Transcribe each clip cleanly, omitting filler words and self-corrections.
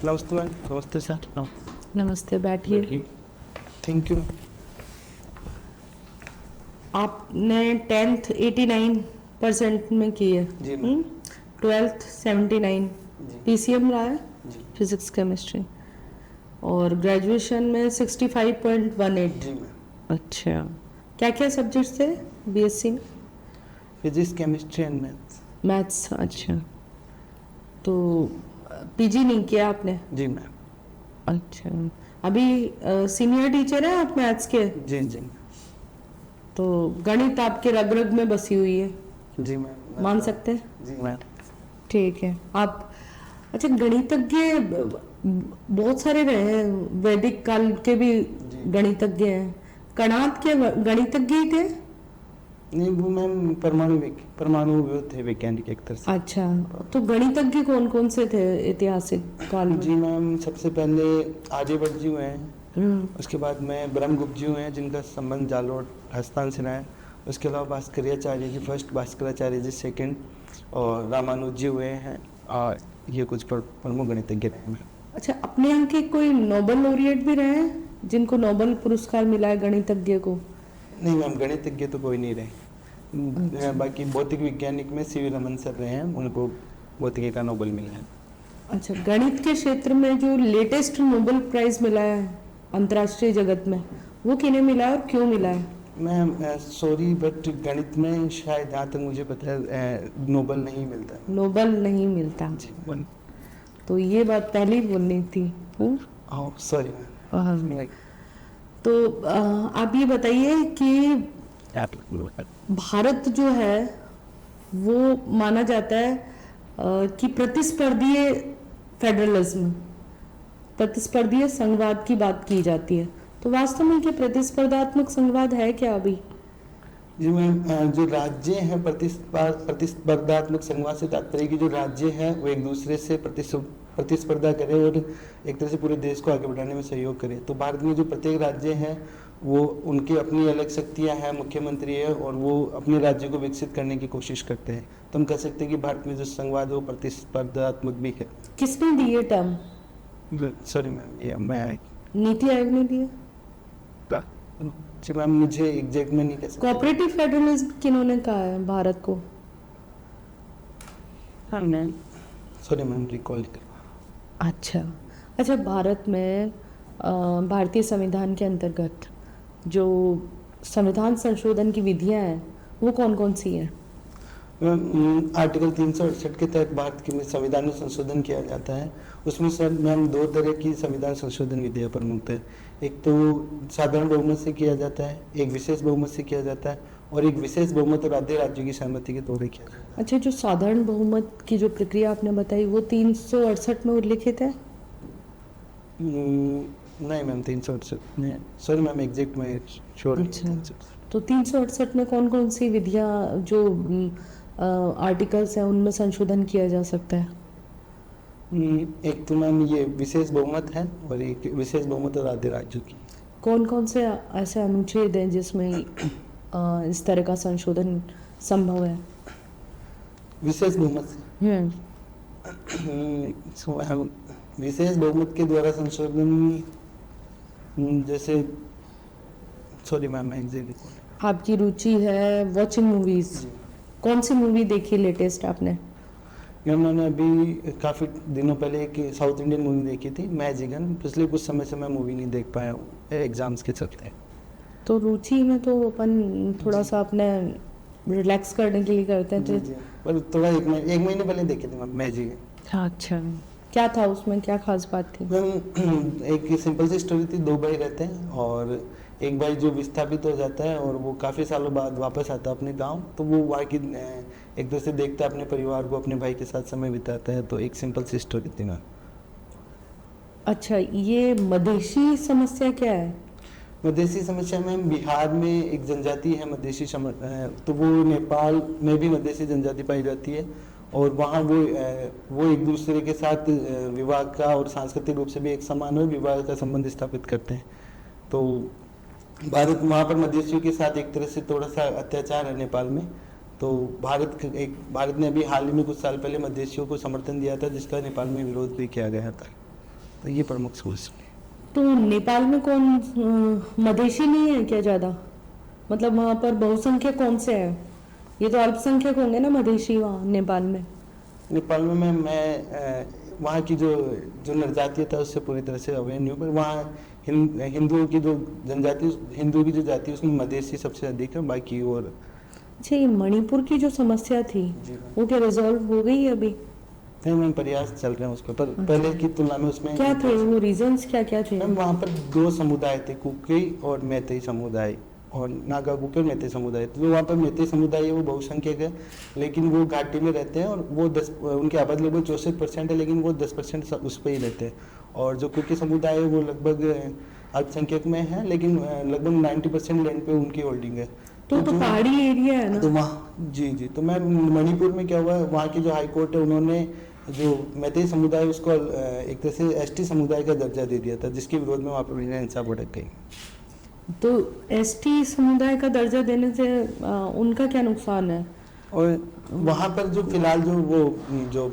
नमस्ते मैम। नमस्ते सर। नमस्ते, बैठिए। Thank you. आपने 10th 89% में की है। जी मैम। 12th 79। जी। पीसीएम रहा है, जी। Physics chemistry. और ग्रेजुएशन में 65.18। जी मैम। अच्छा, क्या क्या सब्जेक्ट्स थे बीएससी में? Physics chemistry and maths. Maths, अच्छा। तो पीजी नहीं किया आपने? जी मैम। अच्छा, अभी सीनियर टीचर हैं आप मैथ्स के? जी जी। तो गणित आपके रग रग में बसी हुई है, जी मैम। मान सकते हैं? जी मैम। ठीक है। आप अच्छा, गणितज्ञ बहुत सारे रहे हैं, वैदिक काल के भी जी। गणितज्ञ हैं। कणाद के गणितज्ञ ही थे? नहीं, वो मैम परमाणु वो थे वैज्ञानिक एक तरह से। अच्छा, तो गणितज्ञ कौन कौन से थे ऐतिहासिक काल में? जी मैम, सबसे पहले आर्यभट्ट जी हुए हैं। हम्म, उसके बाद में ब्रह्मगुप्त जी हुए हैं, जिनका संबंध जालोर राजस्थान से रहा है। उसके अलावा भास्कराचार्य जी फर्स्ट, भास्कराचार्य जी सेकंड, और रामानुज जी हुए हैं। और ये कुछ प्रमुख गणितज्ञ रहे हैं। अच्छा, अपने यहाँ के कोई नोबेल लॉरिएट भी रहे हैं जिनको नोबेल पुरस्कार मिला है गणितज्ञ को? नहीं मैम, गणितज्ञ तो कोई नहीं रहे। अच्छा। बाकी भौतिक वैज्ञानिक में सीवी रमन सर रहे हैं, उनको भौतिकी का नोबेल मिला है। अच्छा, गणित के क्षेत्र में जो लेटेस्ट नोबेल प्राइज मिला है अंतर्राष्ट्रीय जगत में, वो किन्हें मिला है और क्यों मिला है? मैम सॉरी, बट गणित में शायद जहाँ तक मुझे पता है नोबेल नहीं मिलता। नोबेल नहीं मिलता? जी। तो ये बात पहले ही बोलनी थी। Sorry ma'am. तो आप ये बताइए कि भारत जो है वो माना जाता है कि प्रतिस्पर्धीय फेडरलिज्म, प्रतिस्पर्धीय संघवाद की बात की जाती है। तो वास्तव में क्या प्रतिस्पर्धात्मक संघवाद है क्या अभी? जी मैम, जो राज्य हैं प्रतिस्पर्धात्मक संघवाद से तात्पर्य कि जो राज्य हैं वो एक दूसरे से प्रतिस्पर्धा करें और एक तरह से पूरे देश को आगे बढ़ाने में सहयोग करें। तो भारत में जो प्रत्येक राज्य हैं वो उनकी अपनी अलग शक्तियां हैं, मुख्यमंत्री है, और वो अपने राज्य को विकसित करने की कोशिश करते हैं। तो हम कह सकते हैं कि भारत में जो संघवाद है वो प्रतिस्पर्धात्मक भी है। किसने दी ये टर्म? सॉरी मैम, ये मैं नीति आयोग ने दिया? जी मैम, मुझे एग्जैक्ट में नहीं कह सकता। कोऑपरेटिव फेडरलिज्म किन्होंने कहा है भारत को? सॉरी मैम, रिकॉल करो। अच्छा, भारत में भारतीय संविधान के अंतर्गत जो संविधान संशोधन की विधियां हैं वो कौन कौन सी हैं? आर्टिकल 368 के तहत भारत के संविधान में संशोधन किया जाता है। उसमें सर मैम दो तरह की संविधान संशोधन विधियां प्रमुख है। एक तो साधारण बहुमत से किया जाता है, एक विशेष बहुमत से किया जाता है, और एक विशेष बहुमत और आधे राज्यों की सहमति के तौर पर किया जाता है। अच्छा, जो साधारण बहुमत की जो प्रक्रिया आपने बताई वो 368 में उल्लिखित है? नहीं मैम, 368 में, सॉरी मैम, एग्जैक्ट में श्योर। अच्छा, तो 368 में कौन कौन सी विधियां जो आर्टिकल्स हैं उनमें संशोधन किया जा सकता है? एक तो मैम ये विशेष बहुमत है, और एक विशेष बहुमत और आधे राज्यों की। कौन कौन से ऐसे अनुच्छेद हैं जिसमें इस तरह का संशोधन संभव है? विशेष बहुमत विशेष बहुमत के द्वारा संशोधन, जैसे सॉरी मैम, आपकी रुचि है वॉचिंग मूवीज, कौन सी मूवी देखी लेटेस्ट आपने? मैंने अभी काफ़ी दिनों पहले एक साउथ इंडियन मूवी देखी थी, मैं जिगन। पिछले कुछ समय से मैं मूवी नहीं देख पाया हूँ एग्जाम्स के चलते। तो रुचि में तो अपन थोड़ा सा अपने रिलैक्स करने के लिए करते हैं। जी, पर थोड़ा एक महीने पहले देखी थी मैं जिगन। अच्छा, क्या था उसमें, क्या खास बात थी? एक सिंपल सी स्टोरी थी। दो भाई रहते हैं और एक भाई जो विस्थापित हो जाता है और वो काफ़ी सालों बाद वापस आता है अपने गांव। तो वो वहाँ की एक दूसरे देखता है अपने परिवार को, अपने भाई के साथ समय बिताता है। तो एक सिंपल सी स्टोरी थी मैम। अच्छा, ये मधेशी समस्या क्या है? मधेसी समस्या में बिहार में एक जनजाति है मधेसी तो वो नेपाल में भी मधेसी जनजाति पाई जाती है, और वहाँ वो एक दूसरे के साथ विवाह का और सांस्कृतिक रूप से भी एक समान और विवाह का संबंध स्थापित करते हैं। तो भारत वहाँ पर मधेसियों के साथ एक तरह से थोड़ा सा अत्याचार है नेपाल में। तो भारत ने अभी हाल ही में कुछ साल पहले मधेसियों को समर्थन दिया था, जिसका नेपाल में विरोध भी किया गया था। तो ये प्रमुख सोच है। तो नेपाल में कौन मधेसी नहीं है क्या ज़्यादा? मतलब वहाँ पर बहुसंख्यक कौन से है? ये तो अल्पसंख्यक होंगे ना मधेसी वहाँ नेपाल में। नेपाल में मैं वहाँ की जो जो जनजातीय था उससे पूरी तरह से अवेयर नहीं हूँ, पर वहाँ हिंदुओं की जो जनजाति, हिंदुओं की जो जाति है उसमें मधेसी सबसे अधिक है, बाकी और। अच्छा, ये मणिपुर की जो समस्या थी जी मैम। वो क्या रिजॉल्व हो गई है अभी? नहीं मैम, प्रयास चल रहे हैं उस पर पहले की तुलना में उसमें। क्या थे वो रीजंस, क्या क्या थे? मैम वहाँ पर दो समुदाय थे, कुकी और मैतेई समुदाय, और नागा कुकी और मैतेई समुदाय। तो जो वहाँ पर मैतेई समुदाय है वो बहुसंख्यक है, लेकिन वो घाटी में रहते हैं, और वो उनकी आबादी लगभग 64% है, लेकिन वो 10% उस पर ही रहते हैं। और जो कुकी समुदाय है वो लगभग अल्पसंख्यक में है, लेकिन लगभग 90% लैंड पे उनकी होल्डिंग है। तो जो- पहाड़ी एरिया है तो ना। वहाँ जी, तो मैं मणिपुर में क्या हुआ है, वहाँ की जो हाई कोर्ट है उन्होंने जो मैतेई समुदाय है उसको एक तरह से एसटी समुदाय का दर्जा दे दिया था, जिसके विरोध में वहाँ पर हिंसा भड़क गई। तो एसटी समुदाय का दर्जा देने से उनका क्या नुकसान है? और वहाँ पर जो फिलहाल जो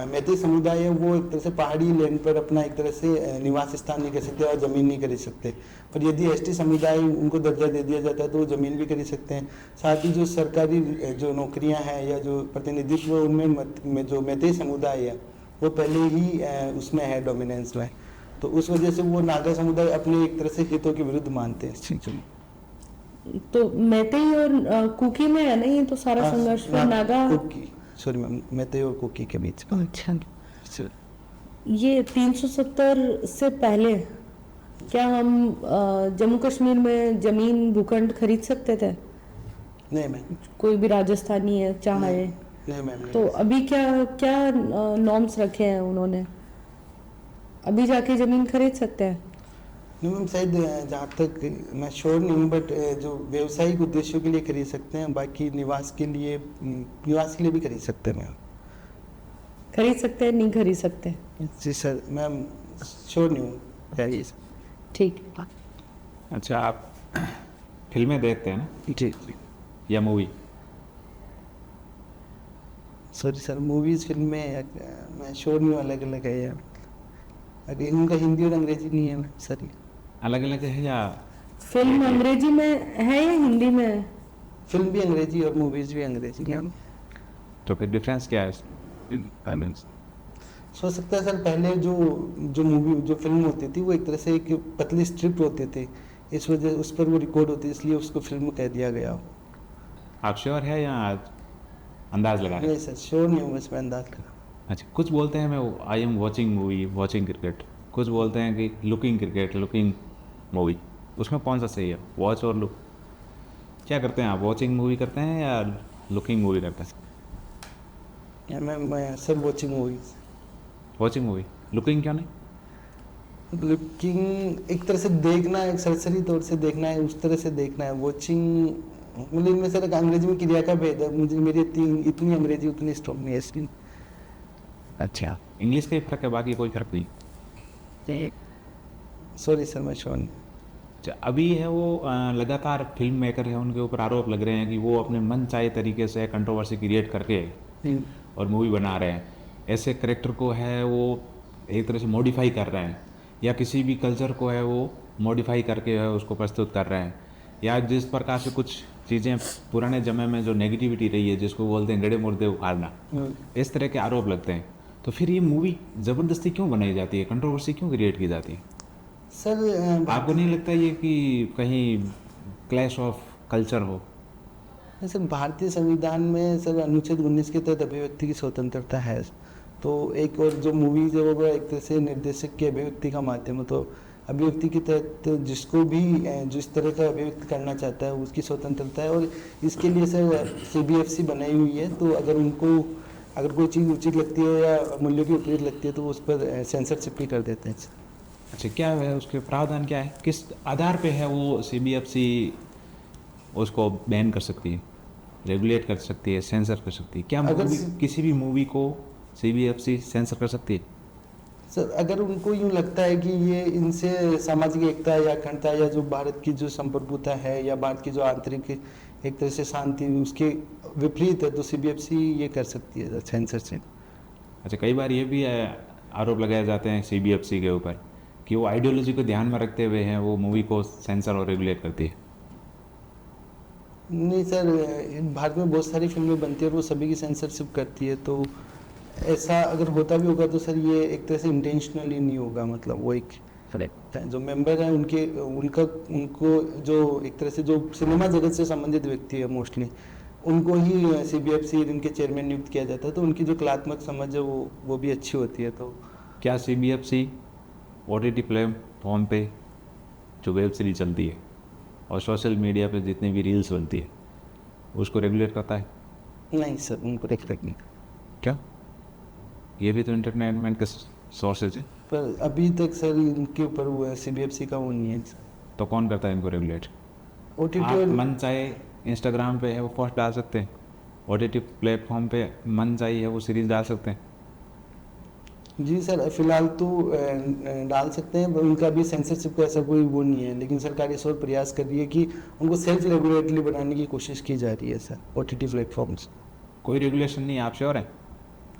मैतेई समुदाय है वो एक तरह से पहाड़ी लैंड पर अपना एक तरह से निवास स्थान नहीं कर सकते और ज़मीन नहीं खरीद सकते, पर यदि एसटी समुदाय उनको दर्जा दे दिया जाता है तो वो ज़मीन भी खरीद सकते हैं। साथ ही जो सरकारी जो नौकरियां हैं या जो प्रतिनिधित्व उनमें जो मैतेई समुदाय है वो पहले ही उसमें है, डोमिनेंस में। तो उस वजह से वो नागा समुदाय अपने एक तरह से हितों के विरुद्ध मानते हैं इस चीज़ में। तो मैतेई और कुकी में है ना ये तो सारा संघर्ष फिर नागा। सॉरी मैम, मैतेई और कुकी के बीच। अच्छा, ये 370 से पहले क्या हम जम्मू कश्मीर में जमीन भूखंड खरीद सकते थे? नहीं मैम। कोई भी राजस्थानी है चाहे? नहीं मैम। तो अभी क्या क्या नॉर्म्स रखे हैं उन्होंने? अभी जाके जमीन खरीद सकते हैं? नहीं मैम, शायद जहाँ तक मैं श्योर नहीं हूँ, बट जो व्यवसायिक उद्देश्यों के लिए खरीद सकते हैं, बाकी निवास के लिए भी खरीद सकते हैं मैम। खरीद सकते हैं, नहीं खरीद सकते? जी सर, मैम श्योर नहीं हूँ, खैर। ठीक। अच्छा, आप फिल्में देखते हैं ना जी। या मूवी? सॉरी सर, मूवीज़ फिल्में मैं श्योर नहीं हूँ, अलग अलग है यार, अगर इनका हिंदी और अंग्रेजी नहीं है मैम सर। अलग अलग है या फिल्म अंग्रेजी में है या हिंदी में है? फिल्म भी अंग्रेजी और मूवीज़ भी अंग्रेजी है। तो फिर डिफरेंस क्या है? सोच सकता है सर, पहले जो फिल्म होती थी वो एक तरह से एक पतली स्ट्रिप होती थी, इस वजह उस पर वो रिकॉर्ड होती है, इसलिए उसको फिल्म कह दिया गया। आप श्योर है या अंदाज लगा रहे हैं? नहीं सर, श्योर नहीं हूँ, इसमें अंदाज लगा। अच्छा, कुछ बोलते हैं मैं I am watching movie, watching cricket, कुछ बोलते हैं कि लुकिंग क्रिकेट, लुकिंग मूवी। उसमें कौन सा सही है, वॉच और लुक? क्या करते हैं आप, वॉचिंग मूवी करते हैं या लुकिंग मूवी करते हैं? मैं sir watching movies. Watching movie, looking क्यों नहीं? लुकिंग एक तरह से देखना, एक सरसरी तौर से देखना है, उस तरह से देखना है। वॉचिंग मतलब इनमें सर अंग्रेजी में क्रिया का भेद है, मुझे मेरी इतनी अंग्रेजी उतनी स्ट्रॉन्ग नहीं है इसकी। अच्छा, इंग्लिश का ही फर्क है, बाकी कोई फर्क नहीं? सॉरी सर, मैं श्योर नहीं। अच्छा, अभी है वो लगातार फिल्म मेकर हैं, उनके ऊपर आरोप लग रहे हैं कि वो अपने मन चाहे तरीके से कंट्रोवर्सी क्रिएट करके और मूवी बना रहे हैं। ऐसे करेक्टर को है वो एक तरह से मॉडिफाई कर रहे हैं, या किसी भी कल्चर को है वो मॉडिफाई करके है उसको प्रस्तुत कर रहे हैं, या जिस प्रकार से कुछ चीज़ें पुराने जमाने में जो नेगेटिविटी रही है जिसको बोलते हैं गड़े मुर्दे उखाड़ना, इस तरह के आरोप लगते हैं। तो फिर ये मूवी ज़बरदस्ती क्यों बनाई जाती है, कंट्रोवर्सी क्यों क्रिएट की जाती है? सर आपको नहीं लगता ये कि कहीं क्लैश ऑफ कल्चर हो? सर भारतीय संविधान में सर अनुच्छेद 19 के तहत अभिव्यक्ति की स्वतंत्रता है, तो एक और जो मूवीज है वो एक तरह से निर्देशक की अभिव्यक्ति का माध्यम है, तो अभिव्यक्ति के तहत जिसको भी जिस तरह का अभिव्यक्त करना चाहता है उसकी स्वतंत्रता है, और इसके लिए सर CBFC बनाई हुई है। तो अगर कोई चीज़ उचित लगती है या मूल्यों की विपरीत लगती है तो उस पर सेंसरशिप भी कर देते हैं। अच्छा, क्या है उसके प्रावधान, क्या है, किस आधार पे है वो CBFC उसको बैन कर सकती है, रेगुलेट कर सकती है, सेंसर कर सकती है? क्या किसी भी मूवी को CBFC सेंसर कर सकती है? सर अगर उनको यूँ लगता है कि ये इनसे सामाजिक एकता या अखंडता या जो भारत की जो संप्रभुता है या भारत की जो आंतरिक एक तरह से शांति उसके विपरीत है, तो CBFC ये कर सकती है सेंसरशिप। अच्छा, कई बार ये भी आरोप लगाए जाते हैं CBFC के ऊपर कि वो आइडियोलॉजी को ध्यान में रखते हुए हैं वो मूवी को सेंसर और रेगुलेट करती है? नहीं सर, भारत में बहुत सारी फिल्में बनती है और वो सभी की सेंसरशिप करती है, तो ऐसा अगर होता भी होगा तो सर ये एक तरह से इंटेंशनली नहीं होगा। मतलब वो एक जो मेंबर है उनके उनको जो एक तरह से जो सिनेमा जगत से संबंधित व्यक्ति है मोस्टली उनको ही सीबीएफसी इनके चेयरमैन नियुक्त किया जाता है, तो उनकी जो कलात्मक समझ है वो भी अच्छी होती है। तो क्या सीबीएफसी ओटीटी प्लेटफॉर्म पे जो वेब सीरीज चलती है और सोशल मीडिया पे जितनी भी रील्स बनती है उसको रेगुलेट करता है? नहीं सर, उनको रेस्पेक्ट नहीं। क्या ये भी तो एंटरटेनमेंट के सोर्सेज है? पर अभी तक सर इनके ऊपर वो है सीबीएफसी का वो नहीं है। तो कौन करता है इनको रेगुलेट? ओटीटी आप और मन चाहे इंस्टाग्राम पे है वो पोस्ट डाल सकते हैं, ओटीटी प्लेटफॉर्म पे मन चाहिए वो सीरीज डाल सकते हैं। जी सर, फिलहाल तो डाल सकते हैं, पर उनका भी सेंसरशिप का ऐसा कोई वो नहीं है, लेकिन सरकार इस और प्रयास कर रही है कि उनको सेल्फ रेगुलेटरी बनाने की कोशिश की जा रही है सर ओटीटी प्लेटफॉर्म्स। कोई रेगुलेशन नहीं है, आप श्योर हैं?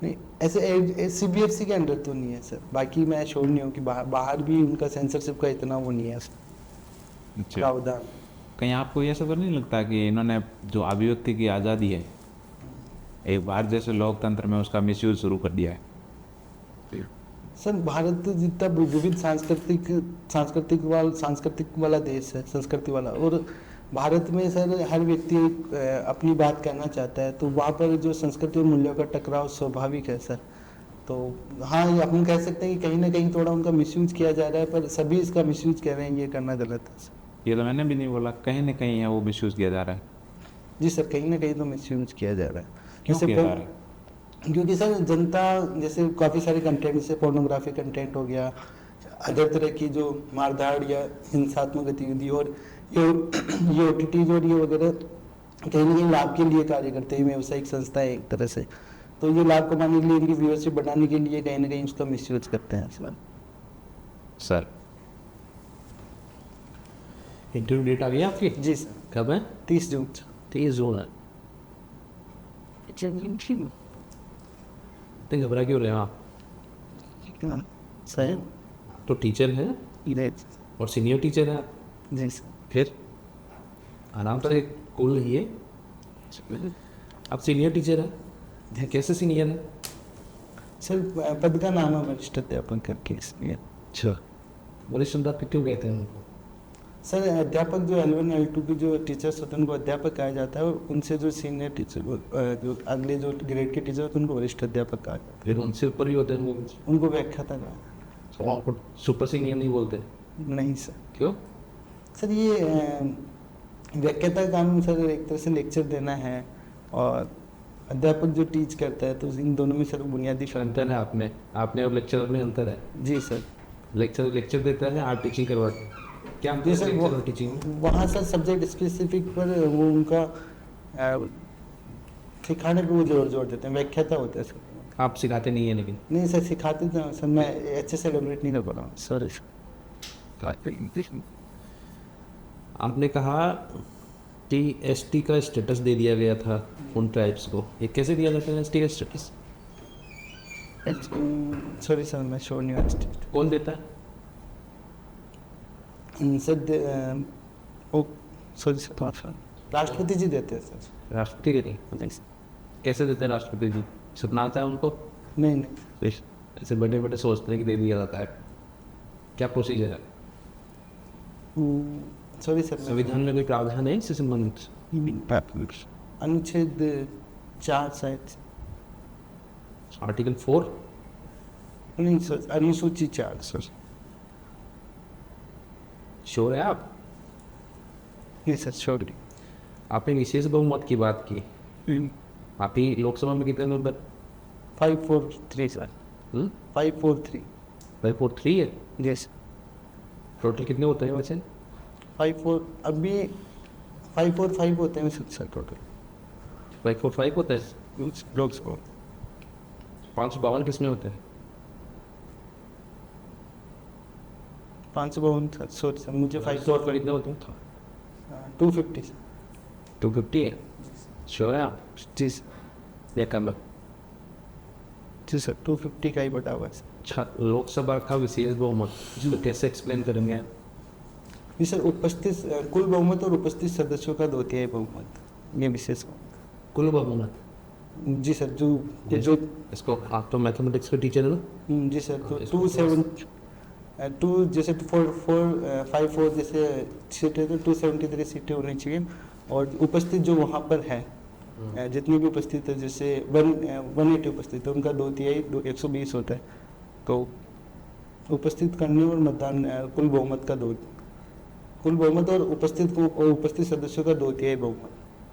नहीं, ऐसे सीबीएफसी के अंडर तो नहीं है सर, बाकी मैं श्योर नहीं हूँ कि बाहर भी उनका सेंसरशिप का इतना वो नहीं है अच्छा, प्रावधान। कहीं आपको ये सब नहीं लगता कि इन्होंने जो अभिव्यक्ति की आज़ादी है एक बार जैसे लोकतंत्र में उसका मिसयूज शुरू कर दिया है? सर भारत जितना विविध सांस्कृतिक वाला देश है, संस्कृति वाला, और भारत में सर हर व्यक्ति अपनी बात कहना चाहता है, तो वहाँ पर जो संस्कृति और मूल्यों का टकराव स्वाभाविक है सर। तो हाँ, ये अपन कह सकते हैं कि कहीं ना कहीं थोड़ा उनका मिसयूज किया जा रहा है, पर सभी इसका मिसयूज कर रहे हैं, ये करना गलत है सर। ये तो मैंने भी नहीं बोला, कहीं ना कहीं है वो मिसयूज किया जा रहा है। जी सर, कहीं ना कहीं तो मिसयूज किया जा रहा है। क्यों जैसे किया जा रहा है? क्योंकि सर जनता जैसे काफ़ी सारे कंटेंट, जैसे पोर्नोग्राफी कंटेंट हो गया, अदर तरह की जो मारधाड़ या हिंसात्मक गतिविधि, और ये ओटीटी और ये वगैरह कहीं ना कहीं लाभ के लिए कार्य करते हैं, व्यावसायिक संस्थाएं एक तरह से, तो ये लाभ कमाने के लिए, इनकी व्यूअरशिप बढ़ाने के लिए कहीं ना कहीं उसका मिसयूज करते हैं सर इंटरव्यू डेट आ गई आपकी? जी सर, कब है? 30 जून। 30 जून है। इतने घबरा क्यों रहे हो आप? सर तो टीचर है और सीनियर टीचर है, जी सर। फिर आराम से कूल रहिए। आप सीनियर टीचर है, कैसे सीनियर है? सर पद का नाम है वरिष्ठ अध्यापन करके, इसलिए। अच्छा, वरिष्ठ अध्यापक क्यों कहते हैं उनको? सर अध्यापक जो L1 L2 के जो टीचर्स होते हैं उनको अध्यापक कहा जाता है, और उनसे जो सीनियर टीचर जो अगले जो ग्रेड के टीचर होते हैं उनको वरिष्ठ अध्यापक कहा जाता फिर उनसे ऊपर ही होते हैं वो? है, उनको व्याख्याता कहा तो आपको सुपर सीनियर नहीं बोलते? नहीं सर। क्यों? सर ये व्याख्याता का काम सर एक तरह से लेक्चर देना है, और अध्यापक जो टीच करता है, तो इन दोनों में सर बुनियादी अंतर है आपने और लेक्चर में अंतर है। जी सर। लेक्चर देता है, आप टीचिंग करवाते हैं। क्या जी सर, लेक्चर और टीचिंग? वहाँ सर सब्जेक्ट स्पेसिफिक पर वो उनका सिखाने पर वो जोर देते हैं, व्याख्याता होते हैं सर। आप सिखाते नहीं है लेकिन? नहीं सर, सिखाते थे सर, मैं अच्छे से एलेबोरेट नहीं कर पा रहा हूँ सर। आपने कहा कि एसटी का स्टेटस दे दिया गया था उन ट्राइब्स को, ये कैसे दिया जाता है एसटी का स्टेटस? सॉरी सर, मैं श्योर नहीं हूँ। कौन देता है? सर ओ सॉरी सर, राष्ट्रपति जी देते हैं सर। राष्ट्रपति नहीं, कैसे देते हैं राष्ट्रपति जी? सपना आता है उनको? नहीं नहीं ऐसे बड़े बड़े सोचते हैं कि दे दिया जाता है, क्या प्रोसीजर है? सॉरी सर, संविधान में कोई प्रावधान है इससे संबंधित? अनुच्छेद 4 शायद, आर्टिकल 4? नहीं सर, अनुसूची 4 सर। श्योर है आप? नहीं सर, श्योर। आपने विशेष बहुमत की बात की, आप ही लोकसभा में कितने नंबर? 543 सर। 543। 543 है? यस। टोटल कितने होते हैं वैसे? 54 अभी 545 होते हैं सर टोटल। 545 होता है लोग को। 552 किस में होते हैं? 552 सॉरी सर, मुझे 500 पर कितने होते हैं? 250 सर। 250 है? श्योर है आप? जी सर। ये कर लो। जी सर 250 का ही बटा हुआ है सर। अच्छा, लोकसभा का विशेष बहुमत तो कैसे एक्सप्लेन करेंगे आप? जी सर उपस्थित कुल बहुमत और उपस्थित सदस्यों का 2/3 बहुमत, ये विशेष कुल बहुमत। जी सर जो जो इसको आप तो मैथमेटिक्स के टीचर है ना? जी सर तो 2 जैसे 454 जैसे सीटें तो 273 सीटें होनी चाहिए। और उपस्थित जो वहाँ पर है जितनी भी उपस्थित है जैसे 180 उपस्थित है उनका 2/3 120 होता है। तो उपस्थित करने और मतदान कुल बहुमत का कुल बहुमत और उपस्थित सदस्यों का 2/3 बहुमत,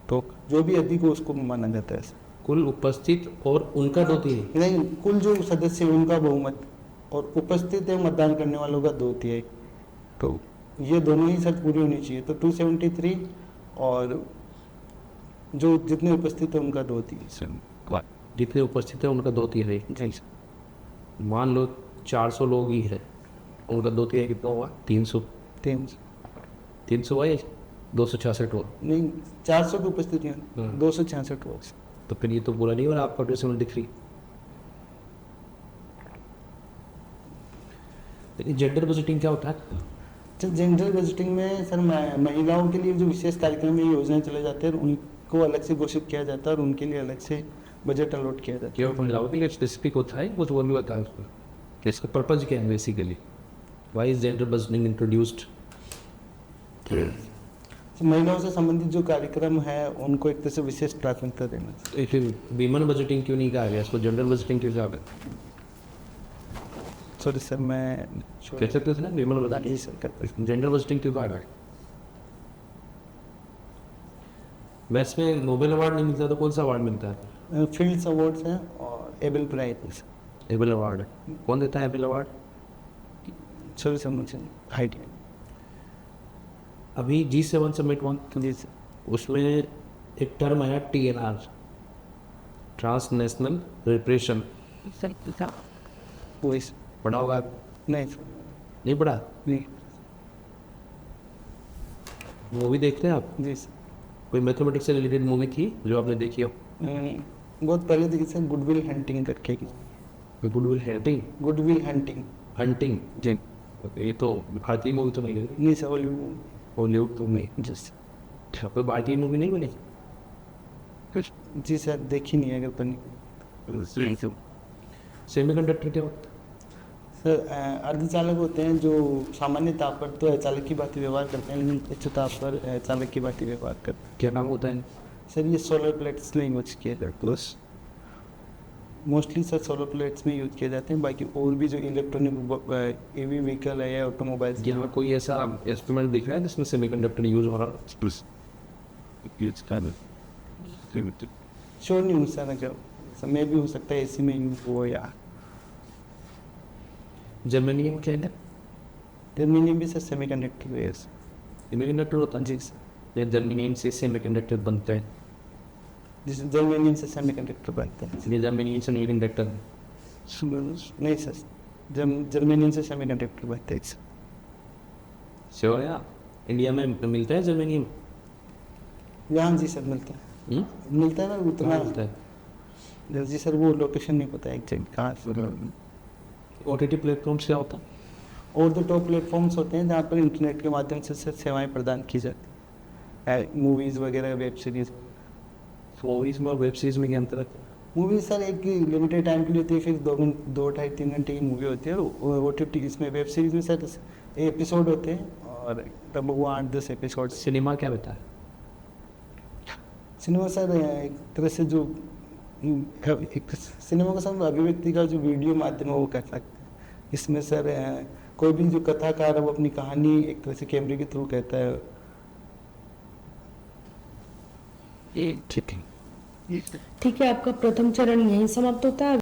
तो जो भी अधिक हो उसको माना जाता है। कुल उपस्थित और उनका 2/3? नहीं, कुल जो सदस्य हैं उनका बहुमत और उपस्थित है मतदान करने वालों का 2/3, तो ये दोनों ही शर्त पूरी होनी चाहिए। तो 273 और जो जितने उपस्थित है उनका 2/3। जितने उपस्थित है उनका 2/3 है। मान लो 400 लोग ही है, उनका 2/3 कितना हुआ? 300 हुआ या 266 हुआ? नहीं 400 की उपस्थिति है 266 हुआ। तो फिर ये तो पूरा नहीं हो रहा आपका 273। लेकिन जेंडर बजटिंग क्या होता है? जनरल बजटिंग में सर महिलाओं के लिए जो विशेष कार्यक्रम में योजनाएं चले जाते हैं उनको अलग से घोषित किया जाता है और उनके लिए अलग से बजट अलॉट किया जाता है। केवल महिलाओं के लिए स्पेसिफिक होता है, वो तो वो भी होता है उसको। इसका पर्पज क्या है basically? Why is gender budgeting introduced? महिलाओं से संबंधित जो कार्यक्रम है उनको एक तरह से विशेष प्राथमिकता देना। फिर विमेन बजटिंग क्यों नहीं कहा गया इसको? जेंडर बजटिंग क्यों कहा गया? सॉरी सर मैं कह सकते थे ना women budgeting, sir gender budgeting क्यों कहा गया? मैथ्स में नोबेल अवार्ड नहीं मिलता तो कौन सा अवार्ड मिलता है? फील्ड्स अवार्ड्स हैं और एबल प्राइज। एबल अवार्ड कौन देता है? एबल अवार्ड सॉरी सर मुझे आइडिया। अभी G7 समिट वन, जी सर उसमें एक टर्म आया TNR, ट्रांसनेशनल रिप्रेशन। वो पढ़ा होगा? नहीं सर नहीं पढ़ा? नहीं। मूवी देखते हैं आप? जी सर कोई मैथमेटिक्स से रिलेटेड मूवी थी जो आपने देखी हो? बहुत पहले देखी सर गुडविल हंटिंग करके की। Goodwill hunting? Goodwill hunting hunting जी ये तो भारतीय मूवी तो नहीं है, नहीं सर हॉलीवुड। हॉलीवुड तो नहीं। जी सर कोई भारतीय मूवी नहीं बनी? जी सर देखी नहीं है अगर बनी। सेमीकंडक्टर क्या होता है? सर अर्धचालक होते हैं जो सामान्य ताप पर तो अचालक की भांति व्यवहार करते हैं लेकिन उच्च ताप पर अचालक की भांति व्यवहार करते हैं। क्या नाम होता है? सर ये सोलर प्लेट्स में यूज किए जाते हैं, मोस्टली सर सोलर प्लेट्स में यूज किए जाते हैं। बाकी और भी जो इलेक्ट्रॉनिक EV व्हीकल है या ऑटोमोबाइल्स यहाँ कोई ऐसा इंस्ट्रूमेंट दिख रहा है जिसमें सेमीकंडक्टर यूज हो रहा है? श्योर नहीं हूँ सर, अगर सर मे भी हो सकता है AC में यूज हो या जर्मनी में क्या है? जर्मनी भी सर सेमीकंडक्टर है। सेमीकंडक्टर होता है? जी सर ये जर्मनी से सेमीकंडक्टर बनता है, जिस जर्मनी से सेमीकंडक्टर बनते हैं। इसलिए जर्मनी से सेमीकंडक्टर नहीं सर जर्मनी से सेमीकंडक्टर बनते हैं। श्योर है? इंडिया में मिलता है जर्मनी में? यहाँ जी सर मिलता है। मिलता है ना उतना मिलता है। जी सर वो लोकेशन नहीं पता एग्जैक्ट कहाँ से। OTT प्लेटफॉर्म्स क्या होता है? और तो टॉप प्लेटफॉर्म्स होते हैं जहाँ पर इंटरनेट के माध्यम से सर सेवाएं प्रदान की जाती है, मूवीज़ वगैरह वेब सीरीज़। मूवीज में और वेब सीरीज में क्या अंतर है? मूवी सर एक लिमिटेड टाइम के लिए होती है, फिर 2-2.5-3 घंटे की मूवी होती है। और OTT इसमें वेब सीरीज में सर एपिसोड होते हैं और तब वो 8-10 एपिसोड। सिनेमा क्या होता है? सिनेमा सर एक तरह से जो एक सिनेमा का सर अभिव्यक्ति का जो वीडियो माध्यम है वो कर सकते हैं। इसमें सर कोई भी जो कथाकार है वो अपनी कहानी एक तरह से कैमरे के थ्रू कहता है। ठीक है। ठीक है, आपका प्रथम चरण यहीं समाप्त होता है।